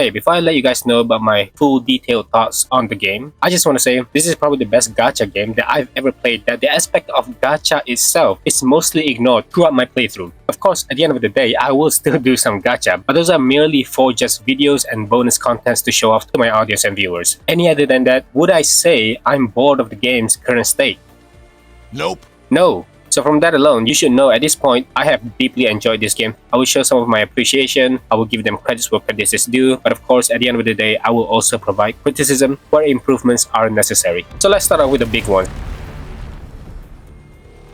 Hey, before I let you guys know about my full detailed thoughts on the game, I just want to say this is probably the best gacha game that I've ever played, that the aspect of gacha itself is mostly ignored throughout my playthrough. Of course, at the end of the day, I will still do some gacha, but those are merely for just videos and bonus contents to show off to my audience and viewers. Any other than that, would I say I'm bored of the game's current state? Nope. No. So from that alone, you should know at this point, I have deeply enjoyed this game. I will show some of my appreciation, I will give them credits where credit is due, but of course, at the end of the day, I will also provide criticism where improvements are necessary. So let's start off with the big one.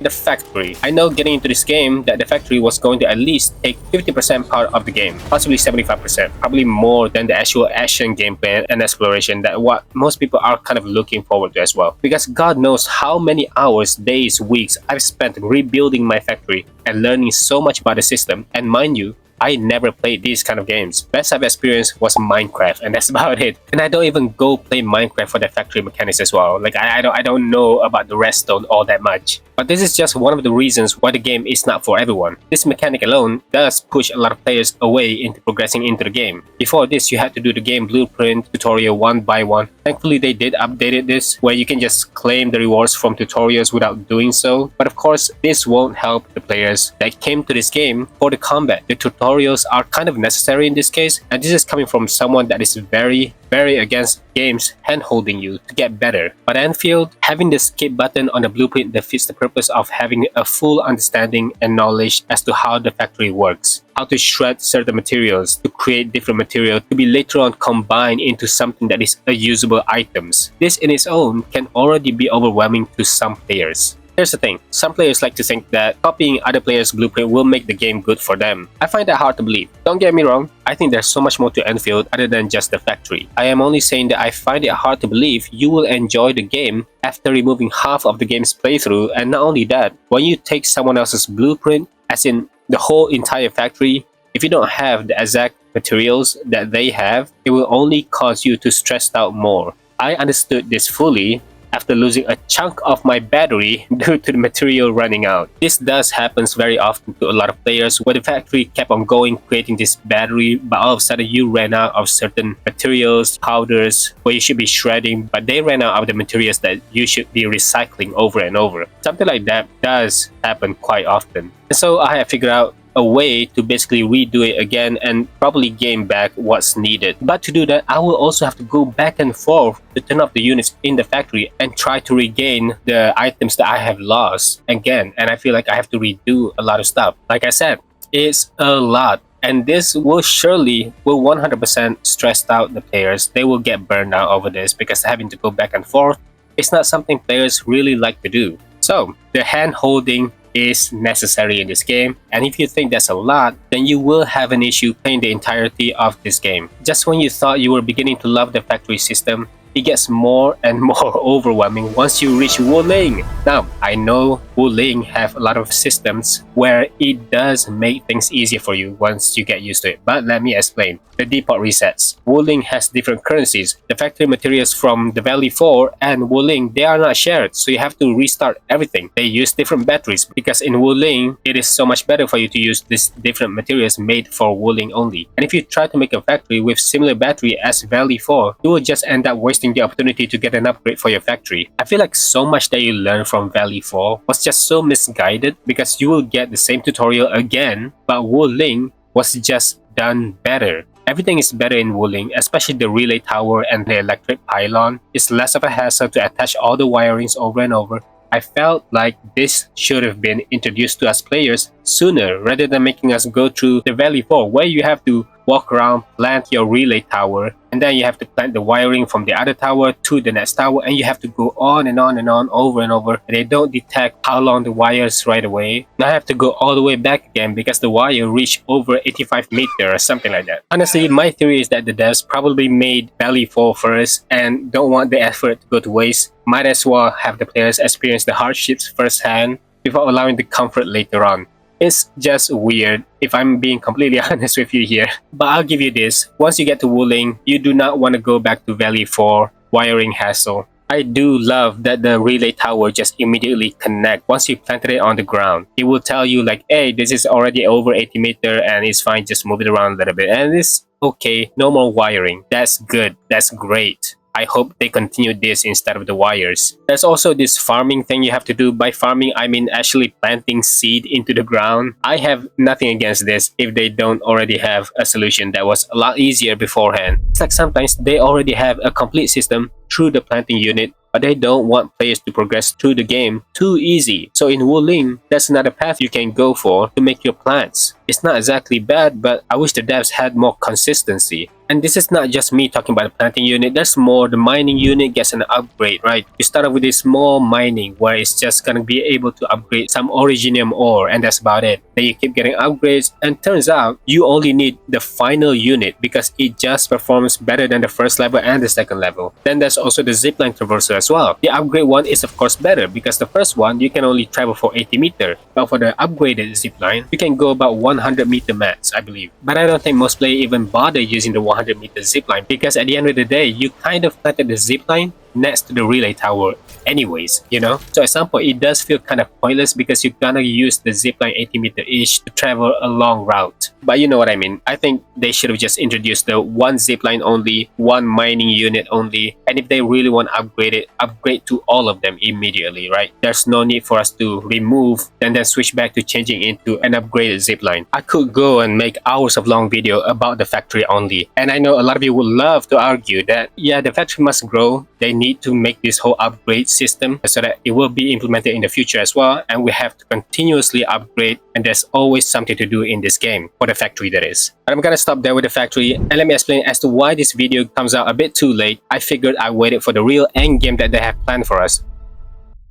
The factory. I know getting into this game that the factory was going to at least take 50% part of the game, possibly 75%, probably more than the actual action gameplay and exploration that what most people are kind of looking forward to as well. Because God knows how many hours, days, weeks I've spent rebuilding my factory and learning so much about the system. And mind you, I never played these kind of games. Best I've experienced was Minecraft, and that's about it. And I don't even go play Minecraft for the factory mechanics as well. Like I don't know about the redstone all that much. But this is just one of the reasons why the game is not for everyone. This mechanic alone does push a lot of players away into progressing into the game. Before this, you had to do the game blueprint tutorial one by one. Thankfully, they did update this where you can just claim the rewards from tutorials without doing so. But of course, this won't help the players that came to this game for the combat. The tutorials are kind of necessary in this case, and this is coming from someone that is very against games hand-holding you to get better. But Endfield, having the skip button on the blueprint defeats the purpose of having a full understanding and knowledge as to how the factory works, how to shred certain materials to create different material to be later on combined into something that is a usable items. This in its own can already be overwhelming to some players. Here's the thing, some players like to think that copying other players' blueprint will make the game good for them. I find that hard to believe. Don't get me wrong, I think there's so much more to Endfield other than just the factory. I am only saying that I find it hard to believe you will enjoy the game after removing half of the game's playthrough, and not only that, when you take someone else's blueprint, as in the whole entire factory, if you don't have the exact materials that they have, it will only cause you to stress out more. I understood this fully after losing a chunk of my battery due to the material running out. This does happens very often to a lot of players where the factory kept on going creating this battery, but all of a sudden you ran out of certain materials, powders where you should be shredding, but they ran out of the materials that you should be recycling over and over. Something like that does happen quite often. And so I have figured out a way to basically redo it again and probably gain back what's needed. But to do that, I will also have to go back and forth to turn off the units in the factory and try to regain the items that I have lost again. And I feel like I have to redo a lot of stuff. Like I said, it's a lot. And this will 100% stress out the players. They will get burned out over this because having to go back and forth, it's not something players really like to do. So the hand holding is necessary in this game, and if you think that's a lot, then you will have an issue playing the entirety of this game. Just when you thought you were beginning to love the factory system, it gets more and more overwhelming once you reach WuLing. Now, I know WuLing have a lot of systems where it does make things easier for you once you get used to it, but let me explain. The depot resets. WuLing has different currencies. The factory materials from the Valley 4 and WuLing, they are not shared, so you have to restart everything. They use different batteries because in WuLing, it is so much better for you to use these different materials made for WuLing only. And if you try to make a factory with similar battery as Valley 4, you will just end up wasting the opportunity to get an upgrade for your factory. I feel like so much that you learned from Valley 4 was just so misguided because you will get the same tutorial again, but WuLing was just done better. Everything is better in WuLing, especially the relay tower and the electric pylon. It's less of a hassle to attach all the wirings over and over. I felt like this should have been introduced to us players sooner rather than making us go through the Valley 4 where you have to walk around, plant your relay tower, and then you have to plant the wiring from the other tower to the next tower, and you have to go on and on and on over and over. They don't detect how long the wires right away. Now I have to go all the way back again because the wire reached over 85 meters or something like that. Honestly, my theory is that the devs probably made Valley 4 first and don't want the effort to go to waste. Might as well have the players experience the hardships firsthand before allowing the comfort later on. It's just weird if I'm being completely honest with you here. But I'll give you this, once you get to WuLing, you do not want to go back to Valley 4 wiring hassle. I do love that the relay tower just immediately connect once you planted it on the ground. It will tell you like, hey, this is already over 80 meter and it's fine, just move it around a little bit. And it's okay, no more wiring. That's good, that's great. I hope they continue this instead of the wires. There's also this farming thing you have to do. By farming, I mean actually planting seed into the ground. I have nothing against this if they don't already have a solution that was a lot easier beforehand. It's like sometimes they already have a complete system through the planting unit, but they don't want players to progress through the game too easy. So in Wuling, that's another path you can go for to make your plants. It's not exactly bad, but I wish the devs had more consistency. And this is not just me talking about the planting unit, there's more. The mining unit gets an upgrade, right? You start off with this small mining where it's just gonna be able to upgrade some originium ore, and that's about it. Then you keep getting upgrades, and turns out you only need the final unit because it just performs better than the first level and the second level. Then there's also the zipline traverser as well. The upgrade one is of course better because the first one you can only travel for 80 meter, but for the upgraded zipline you can go about 100 meter max, I believe. But I don't think most players even bother using the 100 meter zipline because at the end of the day you kind of planted the zipline next to the relay tower anyways, you know? So at some point it does feel kind of pointless because you're gonna use the zipline 80 meter each to travel a long route. But you know what I mean. I think they should have just introduced the one zipline only, one mining unit only, and if they really want to upgrade it, upgrade to all of them immediately, right? There's no need for us to remove and then switch back to changing into an upgraded zipline. I could go and make hours of long video about the factory only, and I know a lot of you would love to argue that yeah, the factory must grow. They need to make this whole upgrade system so that it will be implemented in the future as well, and we have to continuously upgrade, and there's always something to do in this game for the factory, that is. But I'm gonna stop there with the factory, and let me explain as to why this video comes out a bit too late. I figured I waited for the real end game that they have planned for us.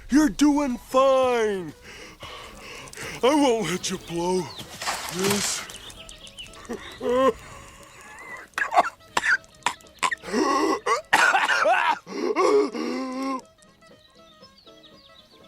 You're doing fine. I won't let you blow this.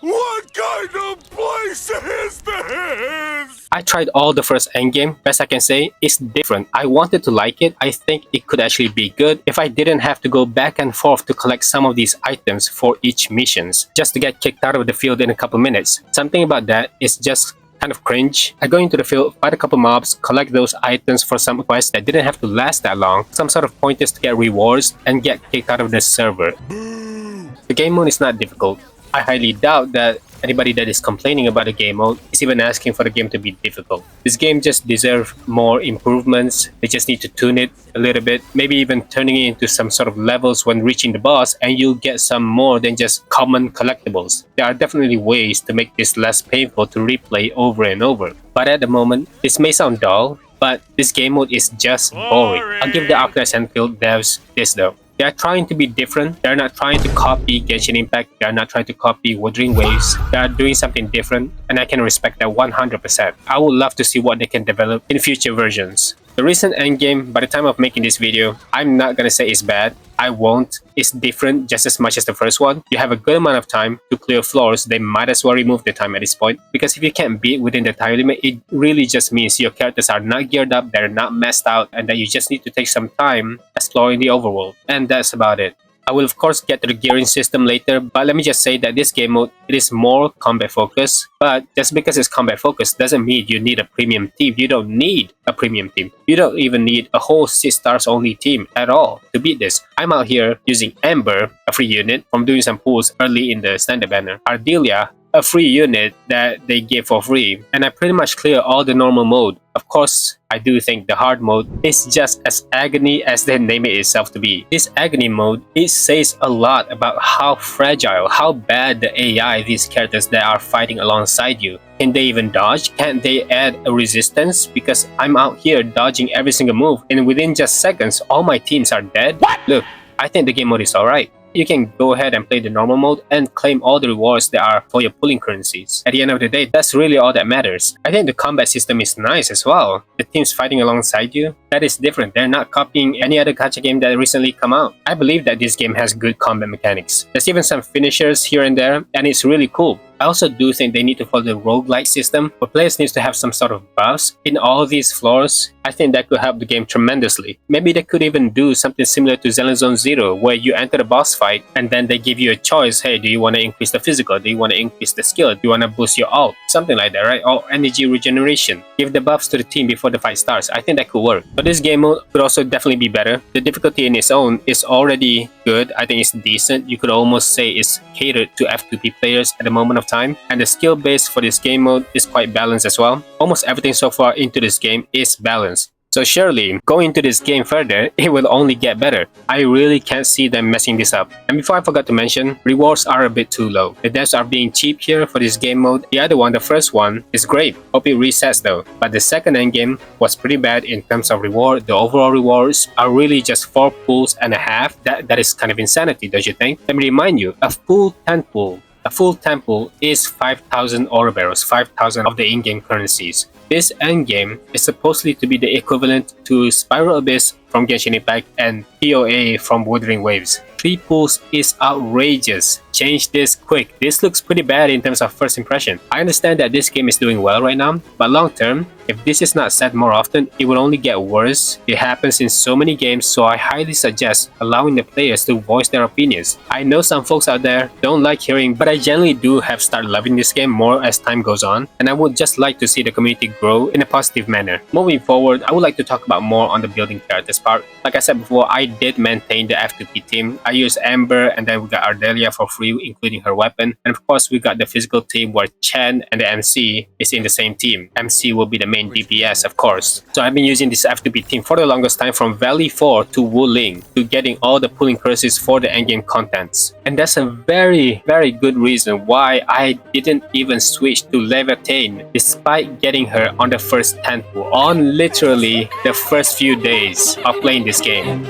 What kind of place is this? I tried all the first endgame. Best I can say, it's different. I wanted to like it. I think it could actually be good if I didn't have to go back and forth to collect some of these items for each missions just to get kicked out of the field in a couple minutes. Something about that is just kind of cringe. I go into the field, fight a couple mobs, collect those items for some quests that didn't have to last that long, some sort of pointers to get rewards, and get kicked out of the server. The game mode is not difficult. I highly doubt that anybody that is complaining about the game mode is even asking for the game to be difficult. This game just deserves more improvements. They just need to tune it a little bit, maybe even turning it into some sort of levels when reaching the boss, and you'll get some more than just common collectibles. There are definitely ways to make this less painful to replay over and over. But at the moment, this may sound dull, but this game mode is just boring. I'll give the Arknights and Endfield devs this though. They are trying to be different. They're not trying to copy Genshin Impact. They're not trying to copy Wuthering Waves. They are doing something different, and I can respect that 100%. I would love to see what they can develop in future versions. The recent endgame, by the time of making this video, I'm not gonna say it's bad. I won't. It's different just as much as the first one. You have a good amount of time to clear floors. They might as well remove the time at this point, because if you can't beat within the time limit, it really just means your characters are not geared up, they're not messed out, and that you just need to take some time exploring the overworld. And that's about it. I will of course get to the gearing system later, but let me just say that this game mode, it is more combat focused. But just because it's combat focused doesn't mean you need a premium team. You don't need a premium team. You don't even need a whole 6 stars only team at all to beat this. I'm out here using Ember, a free unit, from doing some pulls early in the standard banner. Ardelia, a free unit that they give for free, and I pretty much clear all the normal mode. Of course, I do think the hard mode is just as agony as they name it itself to be. This agony mode, it says a lot about how fragile, how bad the AI these characters that are fighting alongside you. Can they even dodge? Can't they add a resistance? Because I'm out here dodging every single move, and within just seconds, all my teams are dead. What? Look, I think the game mode is alright. You can go ahead and play the normal mode and claim all the rewards that are for your pulling currencies. At the end of the day, that's really all that matters. I think the combat system is nice as well. The teams fighting alongside you, that is different. They're not copying any other gacha game that recently come out. I believe that this game has good combat mechanics. There's even some finishers here and there, and it's really cool. I also do think they need to follow the roguelike system, where players need to have some sort of buffs in all these floors. I think that could help the game tremendously. Maybe they could even do something similar to Zelda Zone Zero, where you enter the boss fight and then they give you a choice. Hey, do you want to increase the physical? Do you want to increase the skill? Do you want to boost your ult? Something like that, right? Or energy regeneration. Give the buffs to the team before the fight starts. I think that could work. But this game mode could also definitely be better. The difficulty in its own is already good. I think it's decent. You could almost say it's catered to F2P players at the moment of time. And the skill base for this game mode is quite balanced as well. Almost everything so far into this game is balanced. So surely, going into this game further, it will only get better. I really can't see them messing this up. And before I forgot to mention, rewards are a bit too low. The devs are being cheap here for this game mode. The other one, the first one, is great. Hope it resets though. But the second endgame was pretty bad in terms of reward. The overall rewards are really just 4 pools and a half. That is kind of insanity, don't you think? Let me remind you, a full 10 pool. A full temple is 5,000 ore barrels, 5,000 of the in-game currencies. This endgame is supposedly to be the equivalent to Spiral Abyss from Genshin Impact and PoA from Wuthering Waves. 3 pools is outrageous. Change this quick. This looks pretty bad in terms of first impression. I understand that this game is doing well right now, but long term, if this is not said more often, it will only get worse. It happens in so many games, so I highly suggest allowing the players to voice their opinions. I know some folks out there don't like hearing, but I generally do have started loving this game more as time goes on, and I would just like to see the community grow in a positive manner. Moving forward, I would like to talk about more on the building characters part. Like I said before, I did maintain the F2P team. I used Amber, and then we got Ardelia for free, including her weapon. And of course, we got the physical team where Chen and the MC is in the same team. MC will be the main DPS, of course. So I've been using this F2P team for the longest time, from Valley 4 to Wuling, to getting all the pulling curses for the endgame contents. And that's a very, very good reason why I didn't even switch to Leviatane despite getting her on the first 10 pool, on literally the first few days of playing this game.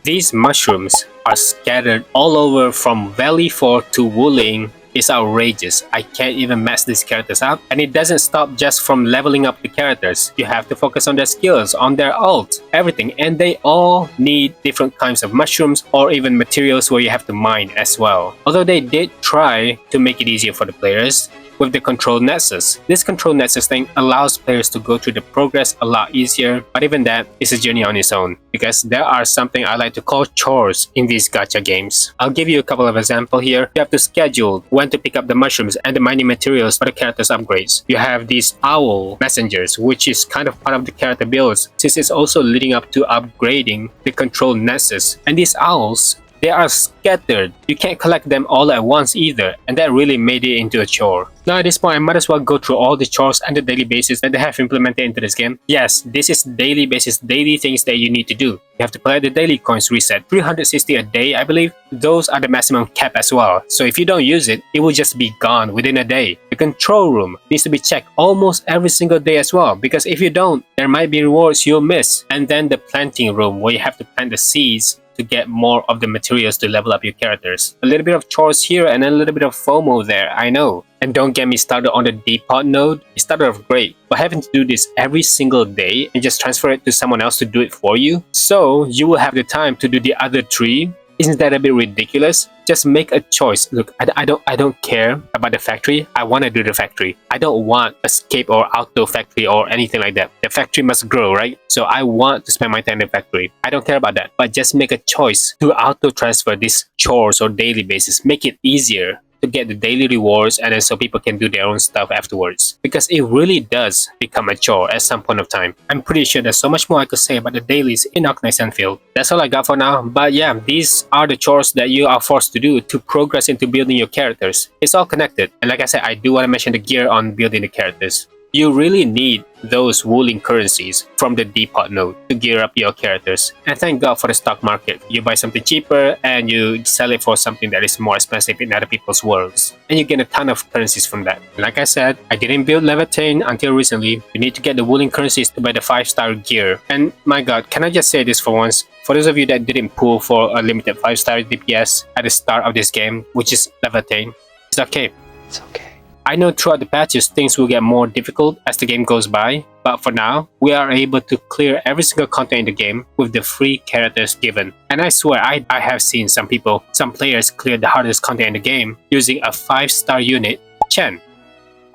These mushrooms are scattered all over from Valley 4 to Wuling. Is outrageous. I can't even mess these characters up, and it doesn't stop just from leveling up the characters. You have to focus on their skills, on their ult, everything, and they all need different kinds of mushrooms or even materials where you have to mine as well. Although they did try to make it easier for the players with the control nexus. This control nexus thing allows players to go through the progress a lot easier, but even that is a journey on its own, because there are something I like to call chores in these gacha games. I'll give you a couple of examples here. You have to schedule when to pick up the mushrooms and the mining materials for the character's upgrades. You have these owl messengers, which is kind of part of the character builds, since it's also leading up to upgrading the control nexus. And these owls, they are scattered. You can't collect them all at once either, and that really made it into a chore. Now at this point, I might as well go through all the chores and the daily basis that they have implemented into this game. Yes, this is daily basis, daily things that you need to do. You have to collect the daily coins reset, 360 a day, I believe. Those are the maximum cap as well. So if you don't use it, it will just be gone within a day. The control room needs to be checked almost every single day as well, because if you don't, there might be rewards you'll miss. And then the planting room, where you have to plant the seeds to get more of the materials to level up your characters. A little bit of chores here and a little bit of FOMO there, I know. And don't get me started on the depot node. It started off great, but having to do this every single day and just transfer it to someone else to do it for you, so you will have the time to do the other 3. Isn't that a bit ridiculous? Just make a choice. Look, I don't care about the factory. I want to do the factory. I don't want escape or auto factory or anything like that. The factory must grow, right? So I want to spend my time in the factory. I don't care about that. But just make a choice to auto transfer these chores or daily basis. Make it easier to get the daily rewards, and then so people can do their own stuff afterwards, because it really does become a chore at some point of time. I'm pretty sure there's so much more I could say about the dailies in Arknights Endfield. That's all I got for now, but yeah, these are the chores that you are forced to do to progress into building your characters. It's all connected, and like I said, I do want to mention the gear on building the characters. You really need those wooling currencies from the depot node to gear up your characters. And thank God for the stock market. You buy something cheaper and you sell it for something that is more expensive in other people's worlds. And you get a ton of currencies from that. Like I said, I didn't build level 10 until recently. You need to get the wooling currencies to buy the 5-star gear. And my God, can I just say this for once? For those of you that didn't pull for a limited 5-star DPS at the start of this game, which is level 10, it's okay. It's okay. I know throughout the patches things will get more difficult as the game goes by, but for now, we are able to clear every single content in the game with the free characters given. And I swear, I have seen some players clear the hardest content in the game using a 5-star unit, Chen.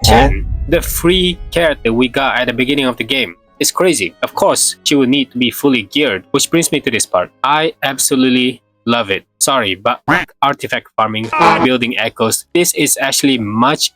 Chen, the free character we got at the beginning of the game. It's crazy. Of course, she will need to be fully geared, which brings me to this part. I absolutely love it. Sorry, but artifact farming, building echoes, this is actually much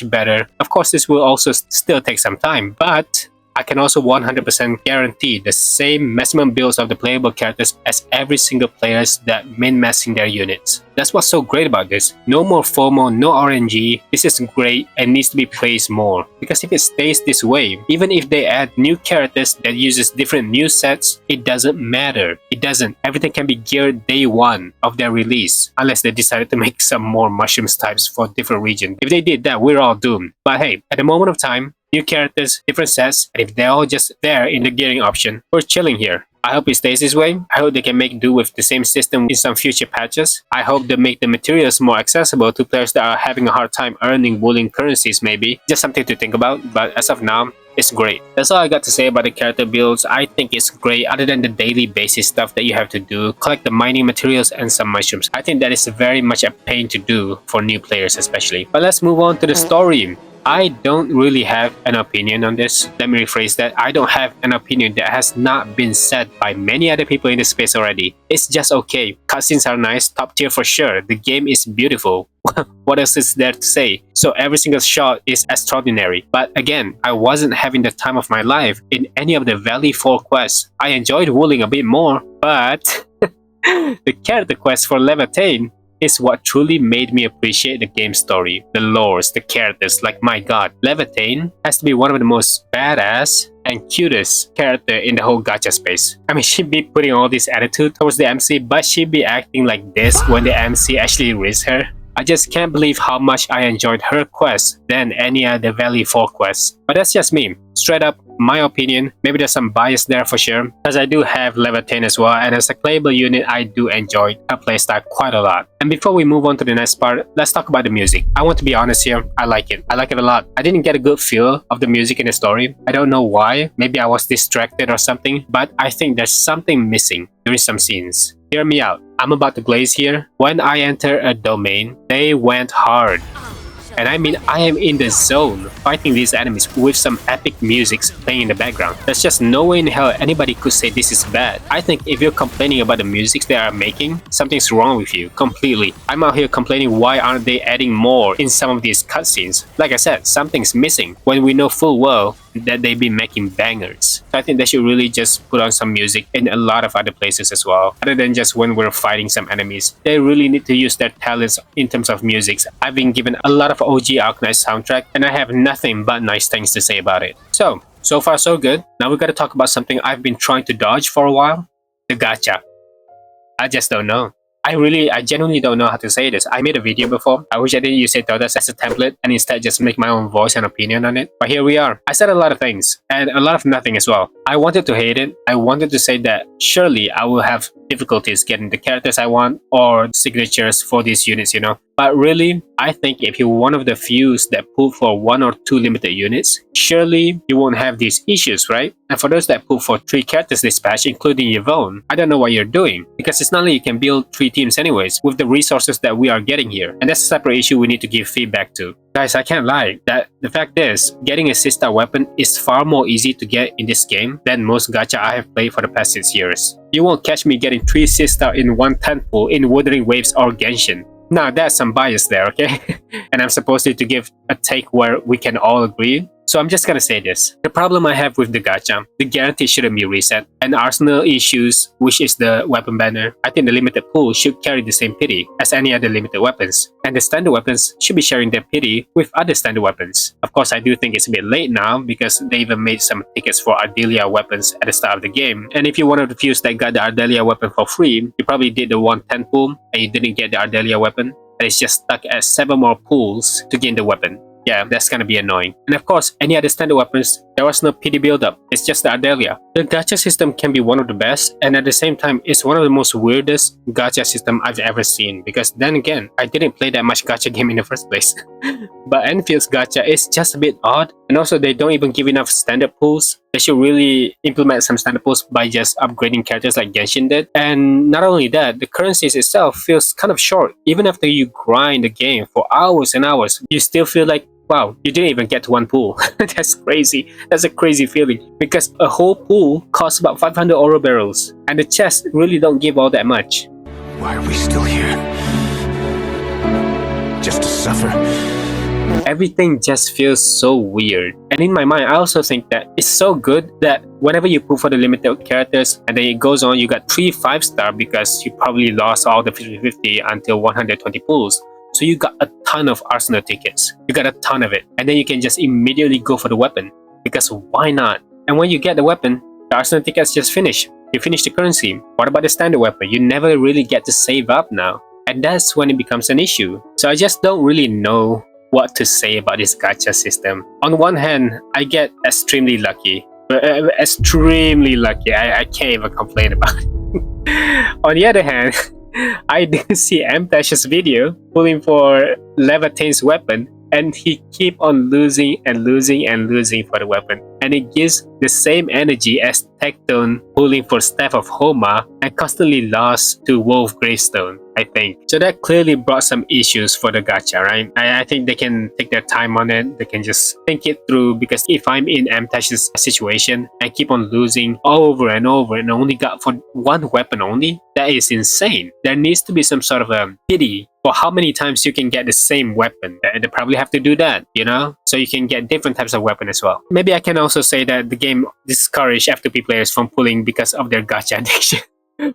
better. Of course, this will also still take some time, but I can also 100% guarantee the same maximum builds of the playable characters as every single players that min-maxing their units. That's what's so great about this. No more FOMO, no RNG. This is great and needs to be praised more. Because if it stays this way, even if they add new characters that uses different new sets, it doesn't matter. It doesn't. Everything can be geared day one of their release, unless they decided to make some more mushrooms types for different regions. If they did that, we're all doomed. But hey, at the moment of time, new characters, different sets, and if they're all just there in the gearing option, we're chilling here. I hope it stays this way. I hope they can make do with the same system in some future patches. I hope they make the materials more accessible to players that are having a hard time earning wooling currencies maybe. Just something to think about, but as of now, it's great. That's all I got to say about the character builds. I think it's great other than the daily basis stuff that you have to do, collect the mining materials and some mushrooms. I think that is very much a pain to do for new players especially. But let's move on to the story. I don't really have an opinion on this. Let me rephrase that. I don't have an opinion that has not been said by many other people in the space already. It's just okay. Cutscenes are nice, top tier for sure. The game is beautiful. What else is there to say? So every single shot is extraordinary. But again, I wasn't having the time of my life in any of the Valley 4 quests. I enjoyed wooling a bit more, but the character quest for level 10 is what truly made me appreciate the game story, the lores, the characters. Like, my god, level 10 has to be one of the most badass and cutest character in the whole gacha space. I mean, she'd be putting all this attitude towards the MC, but she'd be acting like this when the MC actually reads her. I just can't believe how much I enjoyed her quest than any other Valley 4 quests. But that's just me. Straight up, my opinion. Maybe there's some bias there for sure, because I do have level 10 as well, and as a playable unit, I do enjoy her playstyle quite a lot. And before we move on to the next part, let's talk about the music. I want to be honest here, I like it. I like it a lot. I didn't get a good feel of the music in the story. I don't know why. Maybe I was distracted or something, but I think there's something missing during some scenes. Hear me out. I'm about to glaze here. When I enter a domain, they went hard. And I mean, I am in the zone fighting these enemies with some epic music playing in the background. There's just no way in hell anybody could say this is bad. I think if you're complaining about the music they are making, something's wrong with you completely. I'm out here complaining why aren't they adding more in some of these cutscenes. Like I said, something's missing when we know full well that they've been making bangers. So I think they should really just put on some music in a lot of other places as well, other than just when we're fighting some enemies. They really need to use their talents in terms of music. I've been given a lot of OG Arknights soundtrack and I have nothing but nice things to say about it. So far so good. Now we gotta talk about something I've been trying to dodge for a while. The gacha. I just don't know. I genuinely don't know how to say this. I made a video before. I wish I didn't use Todas as a template and instead just make my own voice and opinion on it. But here we are. I said a lot of things and a lot of nothing as well. I wanted to hate it. I wanted to say that surely I will have difficulties getting the characters I want or signatures for these units, you know. But really, I think if you're one of the few that pull for 1 or 2 limited units, surely you won't have these issues, right? And for those that pull for 3 characters this patch, including Yvonne, I don't know what you're doing. Because it's not like you can build 3 teams anyways with the resources that we are getting here. And that's a separate issue we need to give feedback to. Guys, I can't lie. That the fact is, getting a 6-star weapon is far more easy to get in this game than most gacha I have played for the past 6 years. You won't catch me getting 3 6-star in one tentpole in Wuthering Waves or Genshin. Now, there's some bias there, okay? And I'm supposed to give a take where we can all agree. So I'm just gonna say this. The problem I have with the gacha, the guarantee shouldn't be reset. And arsenal issues, which is the weapon banner, I think the limited pool should carry the same pity as any other limited weapons. And the standard weapons should be sharing their pity with other standard weapons. Of course, I do think it's a bit late now because they even made some tickets for Ardelia weapons at the start of the game. And if you're one of the few that got the Ardelia weapon for free, you probably did the 110 pool and you didn't get the Ardelia weapon. And it's just stuck at 7 more pools to gain the weapon. Yeah, that's gonna be annoying. And of course, any other standard weapons, there was no PD build-up. It's just the Ardelia. The gacha system can be one of the best, and at the same time, it's one of the most weirdest gacha system I've ever seen. Because then again, I didn't play that much gacha game in the first place. But Enfield's gacha is just a bit odd, and also they don't even give enough standard pools. They should really implement some standard pools by just upgrading characters like Genshin did. And not only that, the currencies itself feels kind of short. Even after you grind the game for hours and hours, you still feel like, wow, you didn't even get to one pool. That's crazy. That's a crazy feeling. Because a whole pool costs about 500 oro barrels. And the chests really don't give all that much. Why are we still here? Just to suffer? Everything just feels so weird. And in my mind, I also think that it's so good that whenever you pull for the limited characters and then it goes on, you got 3 5-star because you probably lost all the 50-50 until 120 pulls. So you got a ton of arsenal tickets. You got a ton of it. And then you can just immediately go for the weapon. Because why not? And when you get the weapon, the arsenal tickets just finish. You finish the currency. What about the standard weapon? You never really get to save up now. And that's when it becomes an issue. So I just don't really know what to say about this gacha system. On one hand, I get extremely lucky. Extremely lucky. I can't even complain about it. On the other hand, I did see Amtash's video pulling for Levitane's weapon, and he keep on losing and losing and losing for the weapon. And it gives the same energy as Tectone pulling for Staff of Homa and constantly lost to Wolf Gravestone, I think. So that clearly brought some issues for the gacha, right? I think they can take their time on it. They can just think it through, because if I'm in Amtash's situation and keep on losing over and over and only got for one weapon only, that is insane. There needs to be some sort of a pity for how many times you can get the same weapon. They probably have to do that, you know? So you can get different types of weapon as well. Maybe I can also say that the game discouraged F2P players from pulling because of their gacha addiction.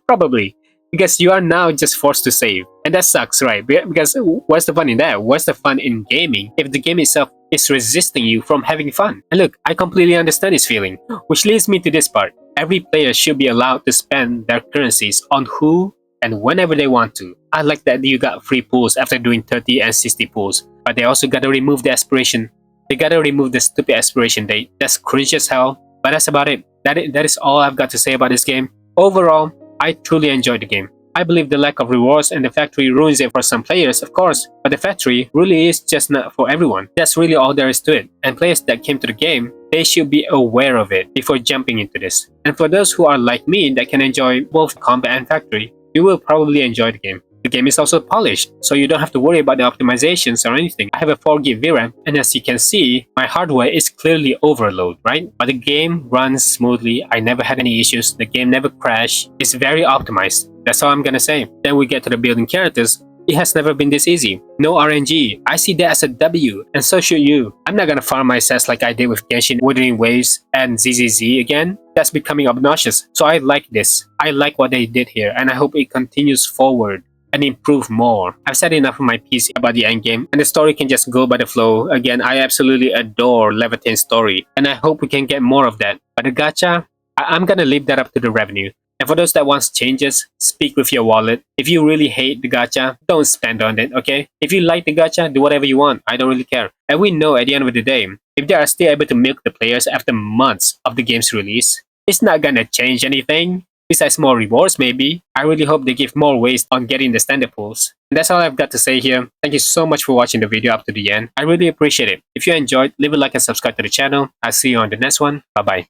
Probably. Because you are now just forced to save. And that sucks, right? Because what's the fun in that? What's the fun in gaming if the game itself is resisting you from having fun? And look, I completely understand this feeling. Which leads me to this part. Every player should be allowed to spend their currencies on who and whenever they want to. I like that you got free pools after doing 30 and 60 pools. But they also gotta remove the aspiration. They gotta remove the stupid aspiration date. That's cringe as hell. But that's about it. That is all I've got to say about this game. Overall, I truly enjoyed the game. I believe the lack of rewards and the factory ruins it for some players, of course, but the factory really is just not for everyone. That's really all there is to it. And players that came to the game, they should be aware of it before jumping into this. And for those who are like me that can enjoy both combat and factory, you will probably enjoy the game. The game is also polished, so you don't have to worry about the optimizations or anything. I have a 4GB VRAM, and as you can see, my hardware is clearly overload, right? But the game runs smoothly. I never had any issues. The game never crashed. It's very optimized. That's all I'm gonna say. Then we get to the building characters. It has never been this easy. No RNG. I see that as a W, and so should you. I'm not gonna farm my sets like I did with Genshin, Wuthering Waves, and ZZZ again. That's becoming obnoxious. So I like this. I like what they did here, and I hope it continues forward and improve more. I've said enough on my PC about the endgame, and the story can just go by the flow. Again, I absolutely adore Levitane's story, and I hope we can get more of that. But the gacha, I'm gonna leave that up to the revenue. And for those that wants changes, speak with your wallet. If you really hate the gacha, don't spend on it, okay? If you like the gacha, do whatever you want. I don't really care. And we know at the end of the day, if they are still able to milk the players after months of the game's release, it's not gonna change anything. Besides more rewards, maybe. I really hope they give more ways on getting the standard pools. And that's all I've got to say here. Thank you so much for watching the video up to the end. I really appreciate it. If you enjoyed, leave a like and subscribe to the channel. I'll see you on the next one. Bye bye.